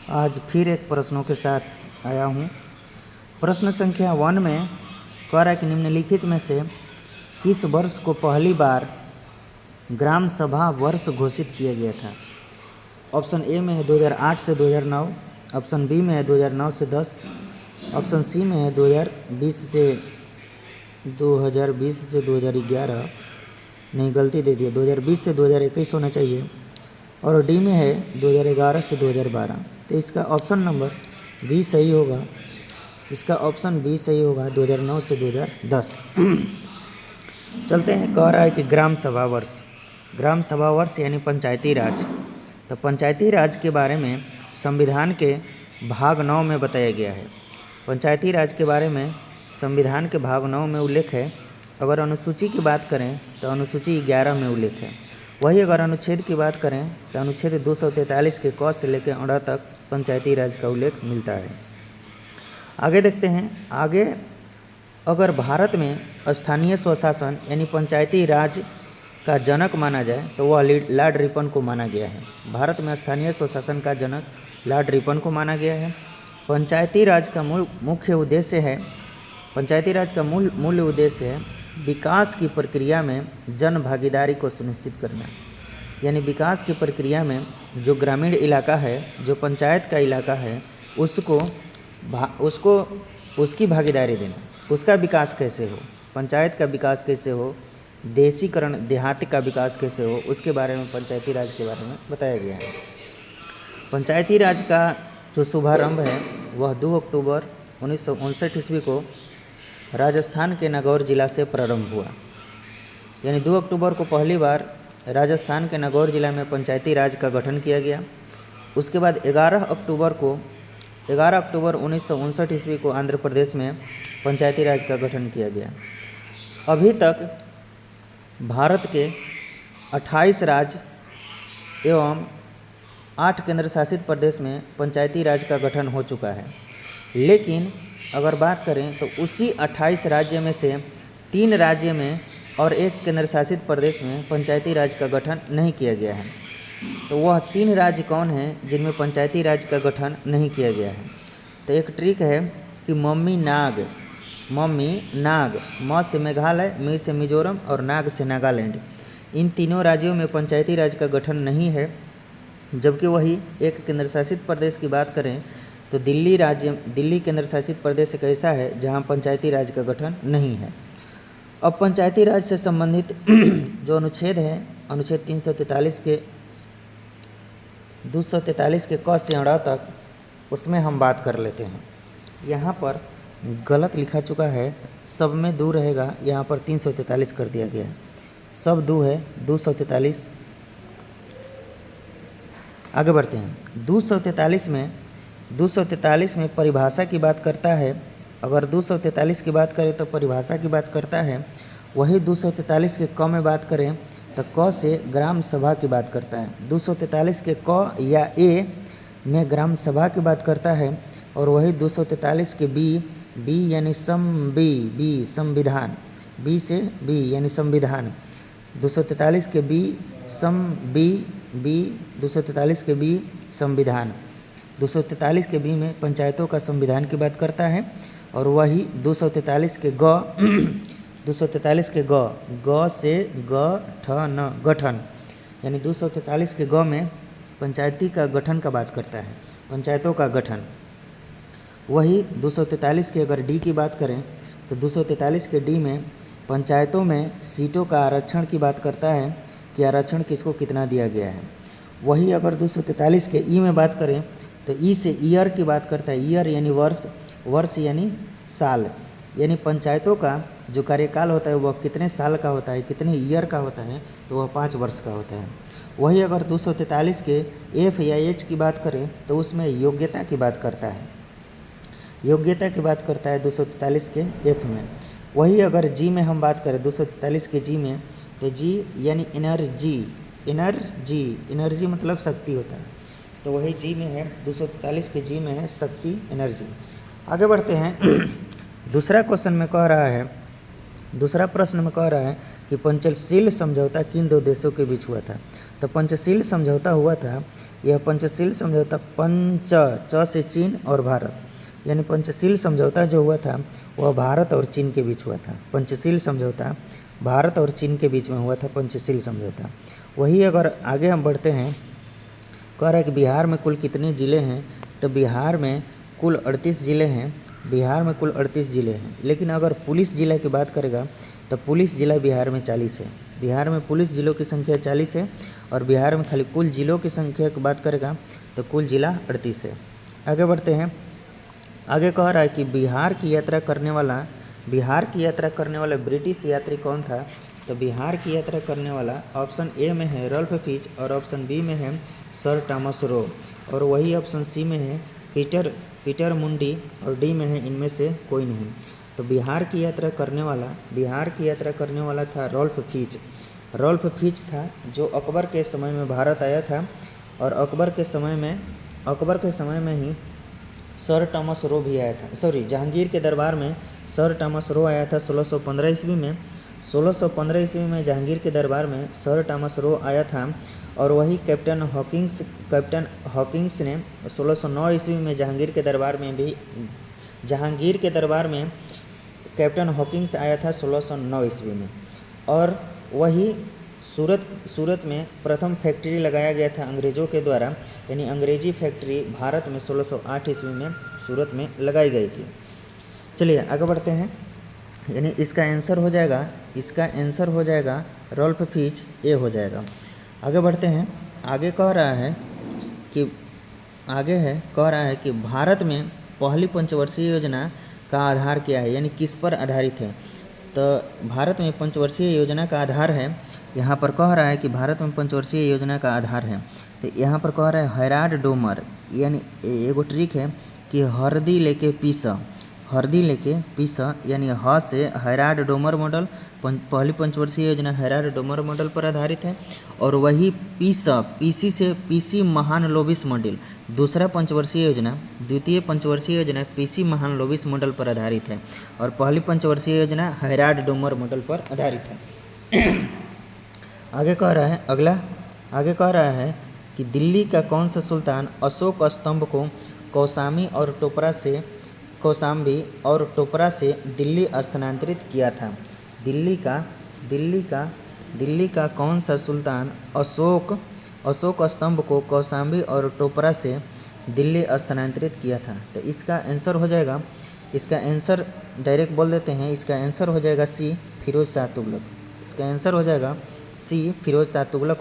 आज फिर एक प्रश्नों के साथ आया हूँ। प्रश्न संख्या 1 में कह रहा है कि निम्नलिखित में से किस वर्ष को पहली बार ग्राम सभा वर्ष घोषित किया गया था। ऑप्शन ए में है 2008 से 2009, ऑप्शन बी में है 2009 से 10, ऑप्शन सी में है 2020 से 2011, नहीं गलती दे दिया, 2020 से 2021 होना चाहिए, और डी में है 2011 से 2012। तो इसका ऑप्शन नंबर बी सही होगा। इसका ऑप्शन बी सही होगा, 2009 से 2010। चलते हैं, कह रहा है कि ग्राम सभा वर्ष। ग्राम सभा वर्ष यानी पंचायती राज। तो पंचायती राज के बारे में संविधान के भाग 9 में बताया गया है। पंचायती राज के बारे में संविधान के भाग 9 में उल्लेख है। अगर अनुसूची की बात करें तो अनुसूची 11 में उल्लेख है। वही अगर अनुच्छेद की बात करें तो अनुच्छेद 243 के क से लेकर अ तक पंचायती राज का उल्लेख मिलता है। आगे देखते हैं। आगे अगर भारत में स्थानीय स्वशासन यानी पंचायती राज का जनक माना जाए तो वह लॉर्ड रिपन को माना गया है। भारत में स्थानीय स्वशासन का जनक लॉर्ड रिपन को माना गया है। पंचायती राज का मुख्य उद्देश्य है, पंचायती राज का मूल उद्देश्य है विकास की प्रक्रिया में जन भागीदारी को सुनिश्चित करना। यानी विकास की प्रक्रिया में जो ग्रामीण इलाका है, जो पंचायत का इलाका है, उसको उसकी भागीदारी देना, उसका विकास कैसे हो, पंचायत का विकास कैसे हो, देशीकरण देहात का विकास कैसे हो, उसके बारे में पंचायती राज के बारे में बताया गया है। पंचायती राज का जो शुभारंभ है वह 2 अक्टूबर 1959 ईस्वी को राजस्थान के नागौर जिला से प्रारंभ हुआ। यानी 2 अक्टूबर को पहली बार राजस्थान के नागौर जिला में पंचायती राज का गठन किया गया। उसके बाद 11 अक्टूबर 1959 ईस्वी को आंध्र प्रदेश में पंचायती राज का गठन किया गया। अभी तक भारत के 28 राज्य एवं 8 केंद्र शासित प्रदेश में पंचायती राज का गठन हो चुका है। लेकिन अगर बात करें तो उसी 28 राज्य में से 3 राज्य में और 1 केंद्र शासित प्रदेश में पंचायती राज का गठन नहीं किया गया है। तो वह 3 राज्य कौन हैं जिनमें पंचायती राज का गठन नहीं किया गया है। तो एक ट्रिक है कि मम्मी नाग, म से मेघालय, मी से मिजोरम और नाग से नागालैंड, इन तीनों राज्यों में पंचायती राज का गठन नहीं है। जबकि वही एक केंद्र शासित प्रदेश की बात करें तो दिल्ली केंद्र शासित प्रदेश एक ऐसा है जहां पंचायती राज का गठन नहीं है। अब पंचायती राज से संबंधित जो अनुच्छेद है, अनुच्छेद 243 के क से अ तक, उसमें हम बात कर लेते हैं। यहाँ पर गलत लिखा चुका है, सब में 2 रहेगा, यहाँ पर 343 कर दिया गया है। सब 2 है, 243। आगे बढ़ते हैं। 243 में परिभाषा की बात करता है। अगर 243 की बात करें तो परिभाषा की बात करता है। वही 243 के क में बात करें तो क से ग्राम सभा की बात करता है। 243 के क या ए में ग्राम सभा की बात करता है, और वही 243 के बी यानी संविधान, बी से बी यानी संविधान। 243 के बी 243 के बी संविधान। 243 के बी में पंचायतों का संविधान की बात करता है, और वही 243 के ग से गठन, यानी 243 के ग में पंचायती का गठन का बात करता है, पंचायतों का गठन। वही 243 के अगर डी की बात करें तो 243 के डी में पंचायतों में सीटों का आरक्षण की बात करता है कि आरक्षण किसको कितना दिया गया है। वही अगर 243 के ई में बात करें तो ई से ईयर की बात करता है। ईयर यानी वर्ष यानी साल, यानी पंचायतों का जो कार्यकाल होता है वह कितने साल का होता है, कितने ईयर का होता है, तो वह 5 वर्ष का होता है। वही अगर 243 के एफ या एच की बात करें तो उसमें योग्यता की बात करता है, योग्यता की बात करता है 243 के एफ में। वही अगर जी में हम बात करें 243 के जी में, तो जी यानी एनर्जी मतलब शक्ति होता है, तो वही जी में है, 243 के जी में है शक्ति, एनर्जी। आगे बढ़ते हैं। दूसरा प्रश्न में कह रहा है कि पंचशील समझौता किन 2 देशों के बीच हुआ था। तो पंचशील समझौता हुआ था यह पंचशील समझौता च से चीन और भारत, यानी पंचशील समझौता जो हुआ था वह भारत और चीन के बीच हुआ था। पंचशील समझौता भारत और चीन के बीच में हुआ था, पंचशील समझौता। वही अगर आगे हम बढ़ते हैं, कह रहा है कि बिहार में कुल कितने ज़िले हैं, तो बिहार में कुल 38 ज़िले हैं। बिहार में कुल 38 ज़िले हैं, लेकिन अगर पुलिस ज़िला की बात करेगा तो पुलिस ज़िला बिहार में 40 है। बिहार में पुलिस ज़िलों की संख्या 40 है और बिहार में खाली कुल ज़िलों की संख्या की बात करेगा तो कुल ज़िला 38 है। आगे बढ़ते हैं, आगे कह रहा है कि बिहार की यात्रा करने वाला ब्रिटिश यात्री कौन था, तो बिहार की यात्रा करने वाला ऑप्शन ए में है रल्फ फिच और ऑप्शन बी में है सर टॉमस रो, और वही ऑप्शन सी में है पीटर मुंडी और डी में है इनमें से कोई नहीं। तो बिहार की यात्रा करने वाला था रल्फ फिच था, जो अकबर के समय में भारत आया था, और अकबर के समय में ही सर टॉमस रो भी आया था। जहांगीर के दरबार में सर टॉमस रो आया था 1615 ईस्वी में। 1615 ईस्वी में जहांगीर के दरबार में सर टॉमस रो आया था, और वही कैप्टन हॉकिंग्स ने 1609 ईस्वी में जहांगीर के दरबार में कैप्टन हॉकिंग्स आया था 1609 ईस्वी में। और वही सूरत में प्रथम फैक्ट्री लगाया गया था अंग्रेज़ों के द्वारा, यानी अंग्रेजी फैक्ट्री भारत में 1608 ईस्वी में सूरत में लगाई गई थी। चलिए आगे बढ़ते हैं, यानी इसका आंसर हो जाएगा रल्फ फिच, ए हो जाएगा। आगे बढ़ते हैं, आगे कह रहा है कि भारत में पहली पंचवर्षीय योजना का आधार क्या है, यानी किस पर आधारित है। तो भारत में पंचवर्षीय योजना का आधार है, यहाँ पर कह रहा है कि भारत में पंचवर्षीय योजना का आधार है, तो यहाँ पर कह रहा है हैराड डोमर, यानी एगो ट्रिक है कि हरदी लेके पीसा, यानी ह से हैराड डोमर मॉडल, पहली पंचवर्षीय योजना हैराड डोमर मॉडल पर आधारित है, और वही पीसी से पीसी महानलोबिस मॉडल, द्वितीय पंचवर्षीय योजना पीसी महानलोबिस मॉडल पर आधारित है, और पहली पंचवर्षीय योजना हैराड डोमर मॉडल पर आधारित है। आगे कह रहा है कि दिल्ली का कौन सा सुल्तान अशोक स्तंभ को कौसाम्बी और टोपरा से दिल्ली स्थानांतरित किया था। दिल्ली का कौन सा सुल्तान अशोक स्तंभ को कौसाम्बी और टोपरा से दिल्ली स्थानांतरित किया था। तो इसका आंसर हो जाएगा, इसका आंसर डायरेक्ट बोल देते हैं, इसका आंसर हो जाएगा सी, फिरोज शाह तुगलक। इसका आंसर हो जाएगा सी, फिरोज शाह तुगलक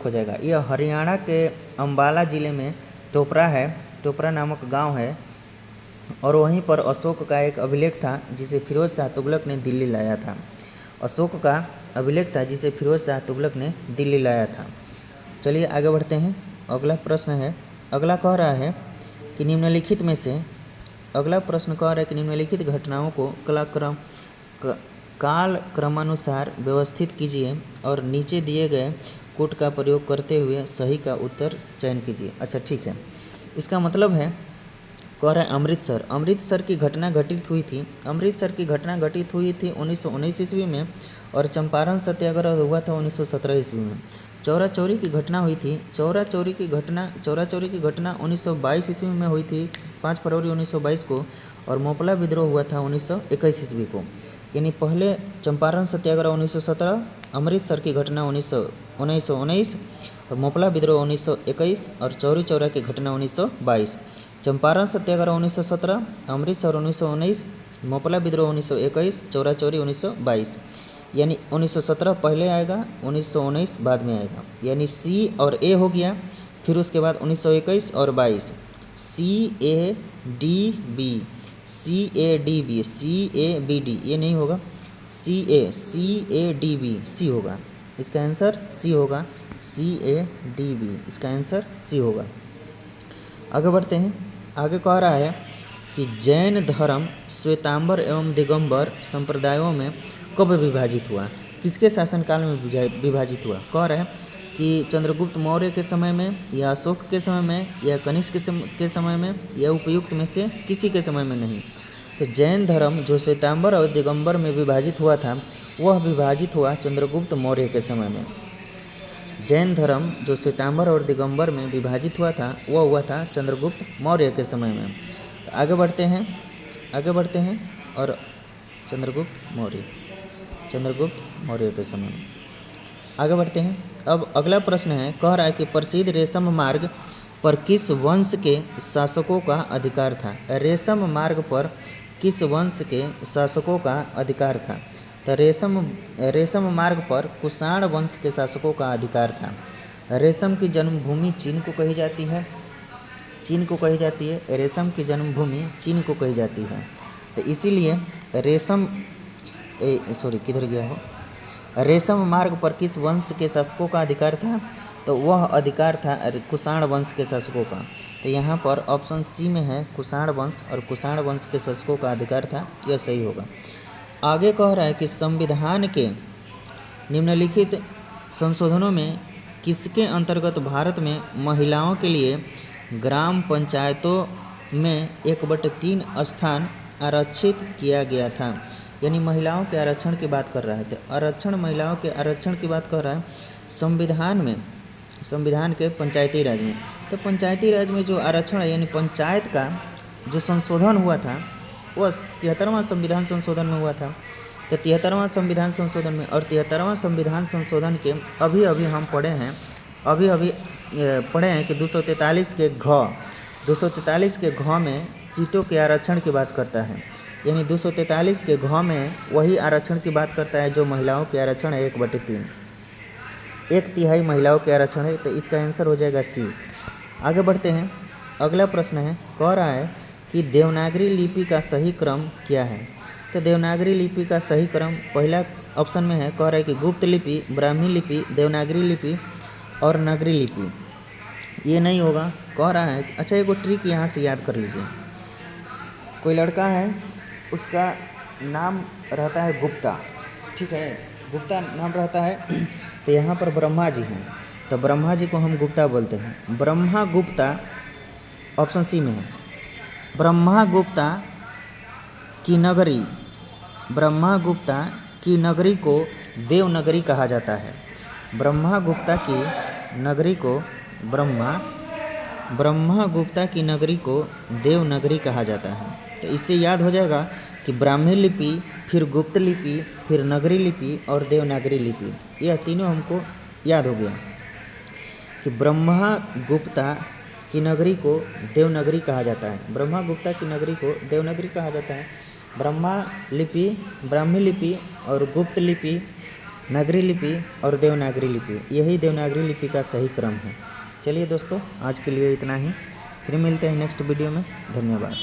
हो जाएगा। यह हरियाणा के अम्बाला ज़िले में टोपरा नामक गांव है, और वहीं पर अशोक का एक अभिलेख था जिसे फिरोज शाह तुगलक ने दिल्ली लाया था। चलिए आगे बढ़ते हैं, अगला प्रश्न है, अगला कह रहा है कि निम्नलिखित घटनाओं को काल क्रमानुसार व्यवस्थित कीजिए और नीचे दिए गए कोड का प्रयोग करते हुए सही का उत्तर चयन कीजिए। अच्छा ठीक है, इसका मतलब है, कह रहा है अमृतसर की घटना घटित हुई थी 1919 ईस्वी में, और चंपारण सत्याग्रह हुआ था 1917 ईस्वी में। चौरा चौरी की घटना हुई थी 1922 ईस्वी में हुई थी, 5 फरवरी 1922 को, और मोपला विद्रोह हुआ था 1921 ईस्वी को। यानी पहले चंपारण सत्याग्रह 1917, अमृतसर की घटना 1919, और मोपला विद्रोह 1921, और चौरी चौरा की घटना 1922। चंपारण सत्याग्रह 1917, अमृतसर 1919, मोपला विद्रोह 1921, चौरा चौरी 1922। यानी 1917 पहले आएगा, 1919 बाद में आएगा, यानी सी और ए हो गया। फिर उसके बाद 1921 और 22, CADB, ये नहीं होगा, CADB, सी होगा। इसका आंसर सी होगा, CADB, इसका आंसर सी होगा। आगे बढ़ते हैं, आगे कह रहा है कि जैन धर्म श्वेतांबर एवं दिगंबर संप्रदायों में कब विभाजित हुआ, किसके शासनकाल में विभाजित हुआ। कह रहा है कि चंद्रगुप्त मौर्य के समय में, या अशोक के समय में, या कनिष्क के समय में, या उपयुक्त में से किसी के समय में नहीं। तो जैन धर्म जो श्वेतांबर और दिगंबर में विभाजित हुआ था, वह विभाजित हुआ चंद्रगुप्त मौर्य के समय में। जैन धर्म जो श्वेतांबर और दिगंबर में विभाजित हुआ था वह हुआ था चंद्रगुप्त मौर्य के समय में। तो आगे बढ़ते हैं और चंद्रगुप्त मौर्य के समय में आगे बढ़ते हैं। अब अगला प्रश्न है, कह रहा है कि प्रसिद्ध रेशम मार्ग पर किस वंश के शासकों का अधिकार था। रेशम मार्ग पर किस वंश के शासकों का अधिकार था। तो रेशम मार्ग पर कुषाण वंश के शासकों का अधिकार था। रेशम की जन्मभूमि चीन को कही जाती है। रेशम की जन्मभूमि चीन को कही जाती है। तो इसीलिए रेशम मार्ग पर किस वंश के शासकों का अधिकार था। तो वह अधिकार था कुषाण वंश के शासकों का। तो यहाँ पर ऑप्शन सी में है कुषाण वंश, और कुषाण वंश के शासकों का अधिकार था, यह सही होगा। आगे कह रहा है कि संविधान के निम्नलिखित संशोधनों में किसके अंतर्गत भारत में महिलाओं के लिए ग्राम पंचायतों में 1/3 स्थान आरक्षित किया गया था। यानी महिलाओं के आरक्षण की बात कर रहा है। तो महिलाओं के आरक्षण की बात कर रहा है संविधान के पंचायती राज में। तो पंचायती राज में जो आरक्षण है यानी पंचायत का जो संशोधन हुआ था वह 73वां संविधान संशोधन में हुआ था। तो 73वां संविधान संशोधन में, और 73वां संविधान संशोधन के अभी हम पढ़े हैं कि 243 के घ में सीटों के आरक्षण की बात करता है। यानी 243 के घ में वही आरक्षण की बात करता है जो महिलाओं के आरक्षण है 1/3, 1/3 महिलाओं के आरक्षण है। तो इसका आंसर हो जाएगा सी। आगे बढ़ते हैं। अगला प्रश्न है, कह रहा है कि देवनागरी लिपि का सही क्रम क्या है। तो देवनागरी लिपि का सही क्रम पहला ऑप्शन में है, कह रहा है कि गुप्त लिपि, ब्राह्मी लिपि, देवनागरी लिपि और नगरी लिपि। ये नहीं होगा, कह रहा है। अच्छा, एगो ट्रिक यहाँ से याद कर लीजिए। कोई लड़का है, उसका नाम रहता है गुप्ता, ठीक है, गुप्ता नाम रहता है। तो यहाँ पर ब्रह्मा जी हैं, तो ब्रह्मा जी को हम गुप्ता बोलते हैं। ब्रह्मा गुप्ता ऑप्शन सी में है। ब्रह्मा गुप्ता की नगरी को देवनगरी कहा जाता है। ब्रह्मा गुप्ता की नगरी को देवनगरी कहा जाता है। तो इससे याद हो जाएगा कि ब्राह्मी लिपि, फिर गुप्त लिपि, फिर नगरी लिपि और देवनागरी लिपि, यह तीनों हमको याद हो गया कि ब्रह्मा गुप्ता की नगरी को देवनगरी कहा जाता है। ब्रह्मा गुप्ता की नगरी को देवनगरी कहा जाता है। ब्राह्मी लिपि और गुप्त लिपि, नगरी लिपि और देवनागरी लिपि, यही देवनागरी लिपि का सही क्रम है। चलिए दोस्तों, आज के लिए इतना ही, फिर मिलते हैं नेक्स्ट वीडियो में। धन्यवाद।